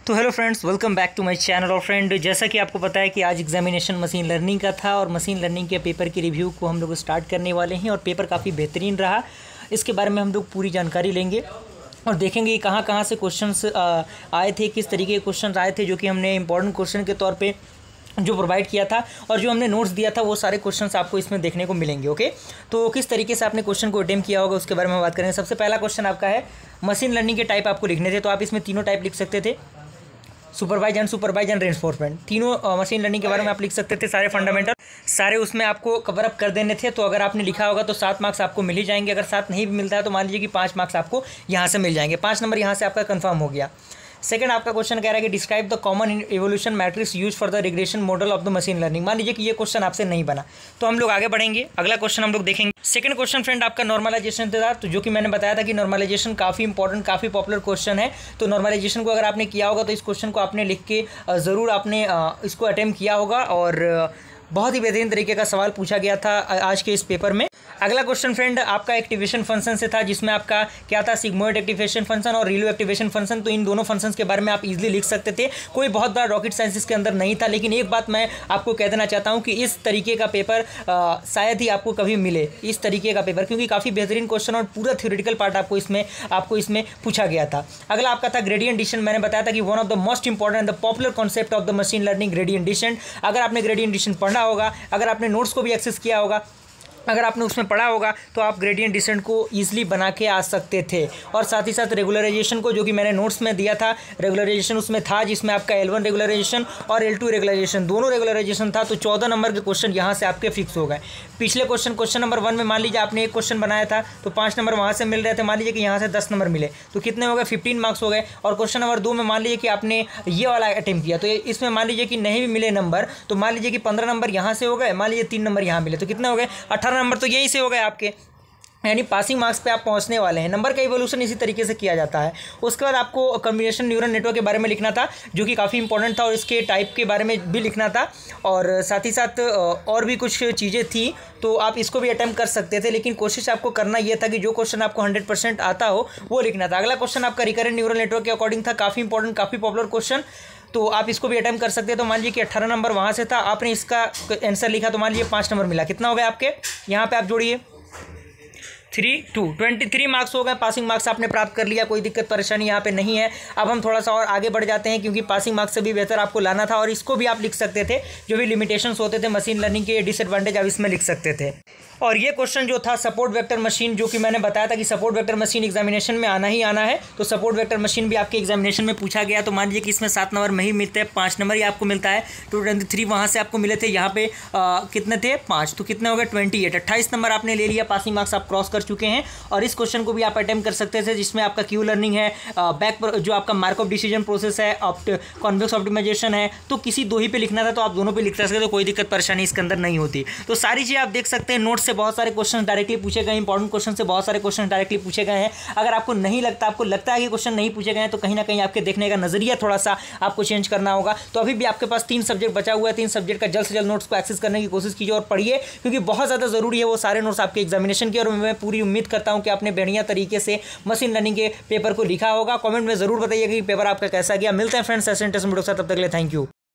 तो hello friends, welcome back to my channel. और friend, जैसा कि आपको पता है कि आज एग्जामिनेशन मशीन लर्निंग का था और मशीन लर्निंग के पेपर की रिव्यू को हम लोग स्टार्ट करने वाले हैं। और पेपर काफ़ी बेहतरीन रहा, इसके बारे में हम लोग पूरी जानकारी लेंगे और देखेंगे कहाँ कहाँ से क्वेश्चंस आए थे, किस तरीके के क्वेश्चन आए थे जो कि हमने इंपॉर्टेंट क्वेश्चन के तौर पे जो प्रोवाइड किया था और जो हमने नोट्स दिया था वो सारे क्वेश्चंस आपको इसमें देखने को मिलेंगे। ओके, तो किस तरीके से आपने क्वेश्चन को अटेम्प्ट किया होगा उसके बारे में बात करेंगे। सबसे पहला क्वेश्चन आपका है मशीन लर्निंग के टाइप आपको लिखने थे, तो आप इसमें तीनों टाइप लिख सकते थे, सुपरवाइज, अनसुपरवाइज एंड रेनफोर्समेंट। तीनों मशीन लर्निंग के बारे में आप लिख सकते थे, सारे फंडामेंटल सारे उसमें आपको कवर अप कर देने थे। तो अगर आपने लिखा होगा तो 7 मार्क्स आपको मिल ही जाएंगे। अगर 7 नहीं भी मिलता है तो मान लीजिए कि 5 मार्क्स आपको यहाँ से मिल जाएंगे। 5 नंबर यहाँ से आपका कंफर्म हो गया। सेकंड आपका क्वेश्चन कह रहा है कि describe the common evolution matrix use for the regression model of the machine learning. मान लीजिए कि ये क्वेश्चन आपसे नहीं बना तो हम लोग आगे बढ़ेंगे, अगला क्वेश्चन हम लोग देखेंगे। सेकंड क्वेश्चन फ्रेंड आपका नॉर्मलाइजेशन था, तो जो कि मैंने बताया था कि नॉर्मलाइजेशन काफ़ी इंपॉर्टेंट, काफ़ी पॉपुलर क्वेश्चन है। तो नॉर्मलाइजेशन को अगर आपने किया होगा तो इस क्वेश्चन को आपने लिख के ज़रूर आपने इसको अटेम्प्ट किया होगा और बहुत ही बेहतरीन तरीके का सवाल पूछा गया था आज के इस पेपर में। अगला क्वेश्चन फ्रेंड आपका एक्टिवेशन फंक्शन से था, जिसमें आपका क्या था, सिग्मोइड एक्टिवेशन फंक्शन और रिलो एक्टिवेशन फंक्शन। तो इन दोनों फंक्शंस के बारे में आप इजीली लिख सकते थे, कोई बहुत बड़ा रॉकेट साइंस इसके अंदर नहीं था। लेकिन एक बात मैं आपको कह देना चाहता हूं कि इस तरीके का पेपर शायद ही आपको कभी मिले, इस तरीके का पेपर, क्योंकि काफ़ी बेहतरीन क्वेश्चन और पूरा थ्योरेटिकल पार्ट आपको इसमें पूछा गया था। अगला आपका था ग्रेडियंट डिसेंट। मैंने बताया था कि one of the most important and the popular concept of the machine learning gradient descent. अगर आपने ग्रेडियंट डिसेंट पढ़ा होगा, अगर आपने नोट्स को भी एक्सेस किया होगा, अगर आपने उसमें पढ़ा होगा तो आप ग्रेडियंट डिसेंट को ईजिली बना के आ सकते थे। और साथ ही साथ रेगुलराइजेशन को, जो कि मैंने नोट्स में दिया था, रेगुलराइजेशन उसमें था जिसमें आपका L1 रेगुलराइजेशन और L2 रेगुलराइजेशन दोनों रेगुलराइजेशन था। तो 14 नंबर के क्वेश्चन यहाँ से आपके फिक्स हो गए। पिछले क्वेश्चन नंबर 1 में मान लीजिए आपने एक क्वेश्चन बनाया था तो 5 नंबर वहाँ से मिल रहे थे, मान लीजिए कि यहाँ से 10 नंबर मिले तो कितने हो गए, 15 मार्क्स हो गए। और क्वेश्चन नंबर 2 में मान लीजिए कि आपने ये वाला अटेम्प्ट किया तो इसमें मान लीजिए कि नहीं भी मिले नंबर, तो मान लीजिए कि 15 नंबर यहाँ से हो गए, मान लीजिए 3 नंबर यहाँ मिले तो कितने हो गए, 18 नंबर तो यहीं से हो गए आपके, यानी पासिंग मार्क्स पे आप पहुंचने वाले हैं। नंबर का इवोल्यूशन इसी तरीके से किया जाता है। उसके बाद आपको कॉम्बिनेशन न्यूरल नेटवर्क के बारे में लिखना था, जो कि काफ़ी इंपॉर्टेंट था, और इसके टाइप के बारे में भी लिखना था, और साथ ही साथ और भी कुछ चीज़ें थी। तो आप इसको भी अटेम्प्ट कर सकते थे, लेकिन कोशिश आपको करना यह था कि जो क्वेश्चन आपको 100% आता हो वो लिखना था। अगला क्वेश्चन आपका रिकरेंट न्यूरल नेटवर्क के अकॉर्डिंग था, काफ़ी इंपॉर्टेंट, काफ़ी पॉपुलर क्वेश्चन, तो आप इसको भी अटेम्प्ट कर सकते हैं। तो मान लीजिए कि 18 नंबर वहाँ से था, आपने इसका आंसर लिखा तो मान लीजिए 5 नंबर मिला, कितना हो गया आपके, यहाँ पर आप जोड़िए 23 मार्क्स हो गए। पासिंग मार्क्स आपने प्राप्त कर लिया, कोई दिक्कत परेशानी यहाँ पे नहीं है। अब हम थोड़ा सा और आगे बढ़ जाते हैं, क्योंकि पासिंग मार्क्स से भी बेहतर आपको लाना था, और इसको भी आप लिख सकते थे, जो भी लिमिटेशंस होते थे मशीन लर्निंग के डिसएडवांटेज आप इसमें लिख सकते थे। और ये क्वेश्चन जो था सपोर्ट वेक्टर मशीन, जो कि मैंने बताया था कि सपोर्ट वेक्टर मशीन एग्जामिनेशन में आना ही आना है, तो सपोर्ट वेक्टर मशीन भी आपके एग्जामिनेशन में पूछा गया। तो मान लीजिए कि इसमें 7 नंबर में ही मिलते हैं, 5 नंबर ही आपको मिलता है। तो 23 वहाँ से आपको मिले थे, यहाँ पे कितने थे, 5, तो कितने हो गए 28, 28 नंबर आपने ले लिया, पासिंग मार्क्स आप क्रॉस कर चुके हैं। और इस क्वेश्चन को भी आप अटेम्प्ट कर सकते थे, जिसमें आपका क्यू लर्निंग है, बैक जो आपका मार्कअप डिसीजन प्रोसेस है, कॉन्वेक्स ऑप्टिमाइजेशन है, तो किसी दो ही पे लिखना था तो आप दोनों पे लिख सकते थे, तो कोई दिक्कत परेशानी इसके अंदर नहीं होती। तो सारी चीज़ आप देख सकते हैं, नोट से बहुत सारे क्वेश्चन डायरेक्टली पूछे गए, इंपॉर्टेंट क्वेश्चन से बहुत सारे क्वेश्चन डायरेक्टली पूछे गए हैं। अगर आपको नहीं लगता, आपको लगता है कि क्वेश्चन नहीं पूछे गए हैं, तो कहीं ना कहीं आपके देखने का नजरिया थोड़ा सा आपको चेंज करना होगा। तो अभी भी आपके पास 3 सब्जेक्ट बचा हुआ है, 3 सब्जेक्ट का जल्द से जल्द नोट्स को एक्सेस करने की कोशिश कीजिए और पढ़िए, क्योंकि बहुत ज़्यादा जरूरी है वो सारे नोट्स आपके एग्जामिनेशन के। और मैं पूरी उम्मीद करता हूँ कि आपने बढ़िया तरीके से मशीन लर्निंग के पेपर को लिखा होगा। कमेंट में जरूर बताइएगा कि पेपर आपका कैसा गया। मिलते हैं फ्रेंड्स ऐसे इंटरेस्टिंग वीडियो के साथ, तब तक के लिए थैंक यू।